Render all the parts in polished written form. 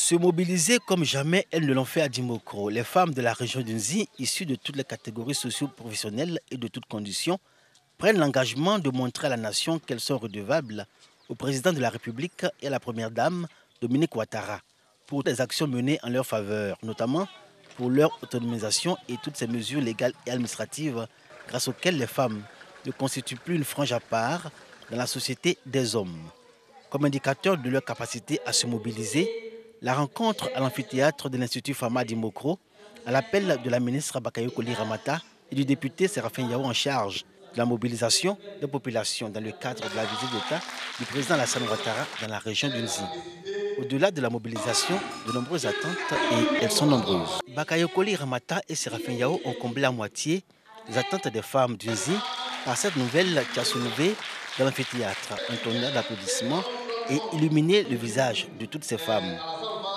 Se mobiliser comme jamais elles ne l'ont fait à Dimokro. Les femmes de la région d'Unzi, issues de toutes les catégories socio-professionnelles et de toutes conditions, prennent l'engagement de montrer à la nation qu'elles sont redevables au président de la République et à la première dame, Dominique Ouattara, pour des actions menées en leur faveur, notamment pour leur autonomisation et toutes ces mesures légales et administratives grâce auxquelles les femmes ne constituent plus une frange à part dans la société des hommes. Comme indicateur de leur capacité à se mobiliser, la rencontre à l'amphithéâtre de l'Institut Fama Dimokro, à l'appel de la ministre Bakayoko Ramata et du député Séraphin Yao en charge de la mobilisation des populations dans le cadre de la visite d'État du président Alassane Ouattara dans la région d'Unzi. Au-delà de la mobilisation, de nombreuses attentes, et elles sont nombreuses. Bakayoko Ramata et Séraphin Yao ont comblé à moitié les attentes des femmes d'Unzi par cette nouvelle qui a soulevé dans l'amphithéâtre un tonnerre d'applaudissements et illuminé le visage de toutes ces femmes.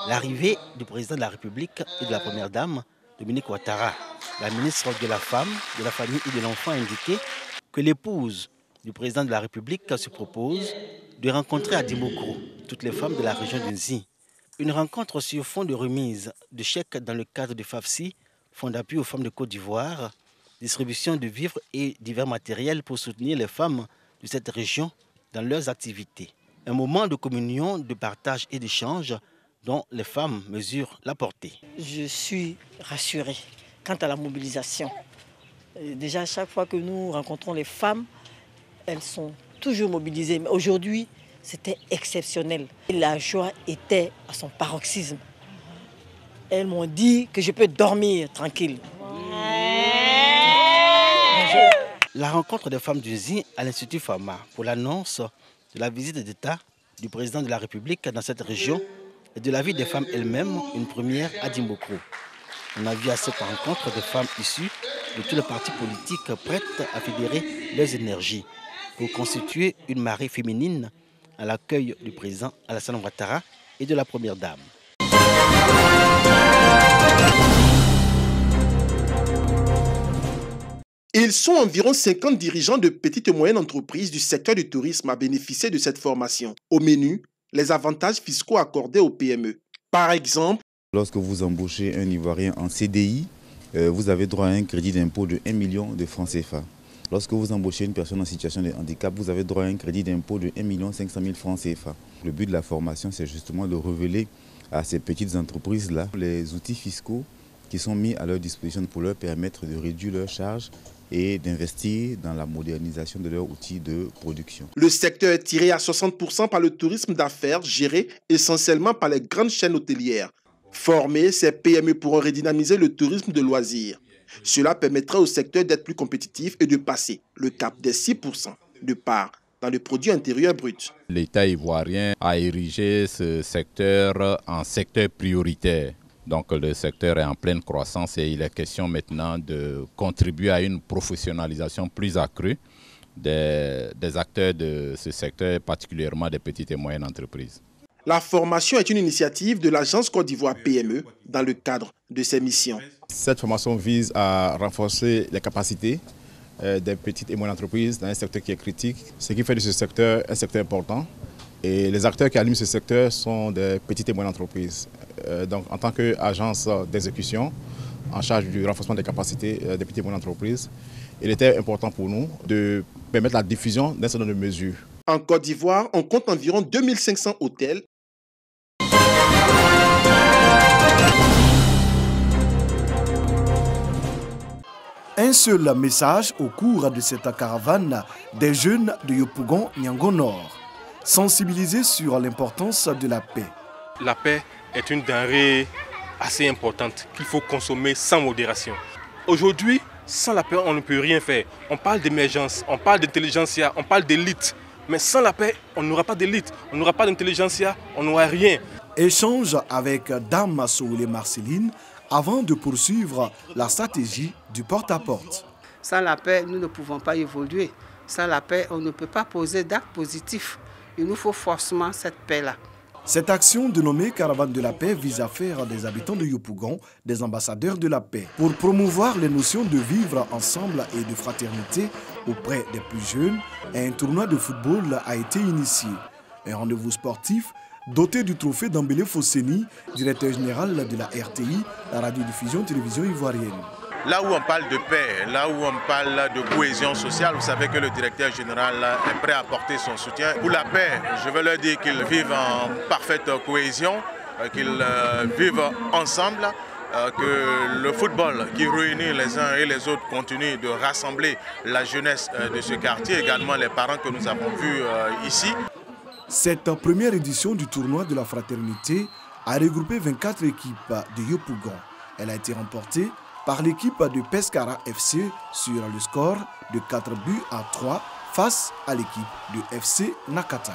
L'arrivée du président de la République et de la première dame, Dominique Ouattara, la ministre de la Femme, de la Famille et de l'Enfant, a indiqué que l'épouse du président de la République se propose de rencontrer à Dimokro toutes les femmes de la région d'Unzi. Une rencontre sur fond de remise de chèques dans le cadre du FAFSI, Fonds d'appui aux femmes de Côte d'Ivoire, distribution de vivres et divers matériels pour soutenir les femmes de cette région dans leurs activités. Un moment de communion, de partage et d'échange dont les femmes mesurent la portée. Je suis rassurée quant à la mobilisation. Déjà, à chaque fois que nous rencontrons les femmes, elles sont toujours mobilisées. Mais aujourd'hui, c'était exceptionnel. Et la joie était à son paroxysme. Elles m'ont dit que je peux dormir tranquille. La rencontre des femmes d'Unzi à l'Institut Fama pour l'annonce de la visite d'État du président de la République dans cette région et de la vie des femmes elles-mêmes, une première à Dimokro. On a vu à cette rencontre des femmes issues de tous les partis politiques prêtes à fédérer leurs énergies pour constituer une marée féminine à l'accueil du président Alassane Ouattara et de la première dame. Ils sont environ 50 dirigeants de petites et moyennes entreprises du secteur du tourisme à bénéficier de cette formation. Au menu, les avantages fiscaux accordés aux PME. Par exemple, lorsque vous embauchez un Ivoirien en CDI, vous avez droit à un crédit d'impôt de 1 million de francs CFA. Lorsque vous embauchez une personne en situation de handicap, vous avez droit à un crédit d'impôt de 1 500 000 francs CFA. Le but de la formation, c'est justement de révéler à ces petites entreprises-là les outils fiscaux qui sont mis à leur disposition pour leur permettre de réduire leurs charges et d'investir dans la modernisation de leurs outils de production. Le secteur est tiré à 60% par le tourisme d'affaires géré essentiellement par les grandes chaînes hôtelières. Formés, ces PME pourront redynamiser le tourisme de loisirs. Cela permettra au secteur d'être plus compétitif et de passer le cap des 6% de part dans le produit intérieur brut. L'État ivoirien a érigé ce secteur en secteur prioritaire. Donc le secteur est en pleine croissance et il est question maintenant de contribuer à une professionnalisation plus accrue des acteurs de ce secteur, particulièrement des petites et moyennes entreprises. La formation est une initiative de l'Agence Côte d'Ivoire PME dans le cadre de ses missions. Cette formation vise à renforcer les capacités des petites et moyennes entreprises dans un secteur qui est critique, ce qui fait de ce secteur un secteur important. Et les acteurs qui animent ce secteur sont des petites et moyennes entreprises. Donc, en tant qu'agence d'exécution, en charge du renforcement des capacités des petites et moyennes entreprises, il était important pour nous de permettre la diffusion d'un certain nombre de mesures. En Côte d'Ivoire, on compte environ 2500 hôtels. Un seul message au cours de cette caravane des jeunes de Yopougon, Niango Nord. Sensibiliser sur l'importance de la paix. La paix est une denrée assez importante qu'il faut consommer sans modération. Aujourd'hui, sans la paix, on ne peut rien faire. On parle d'émergence, on parle d'intelligentsia, on parle d'élite. Mais sans la paix, on n'aura pas d'élite, on n'aura pas d'intelligentsia, on n'aura rien. Échange avec Dame Soulé Marceline avant de poursuivre la stratégie du porte-à-porte. Sans la paix, nous ne pouvons pas évoluer. Sans la paix, on ne peut pas poser d'actes positifs. Il nous faut forcément cette paix-là. Cette action dénommée Caravane de la paix vise à faire des habitants de Yopougon des ambassadeurs de la paix. Pour promouvoir les notions de vivre ensemble et de fraternité auprès des plus jeunes, un tournoi de football a été initié. Un rendez-vous sportif Doté du trophée Dambélé Fosseni, directeur général de la RTI, la radiodiffusion télévision ivoirienne. Là où on parle de paix, là où on parle de cohésion sociale, vous savez que le directeur général est prêt à apporter son soutien. Pour la paix, je veux leur dire qu'ils vivent en parfaite cohésion, qu'ils vivent ensemble, que le football qui réunit les uns et les autres continue de rassembler la jeunesse de ce quartier, également les parents que nous avons vus ici. Cette première édition du tournoi de la fraternité a regroupé 24 équipes de Yopougon. Elle a été remportée par l'équipe de Pescara FC sur le score de 4 buts à 3 face à l'équipe de FC Nakata.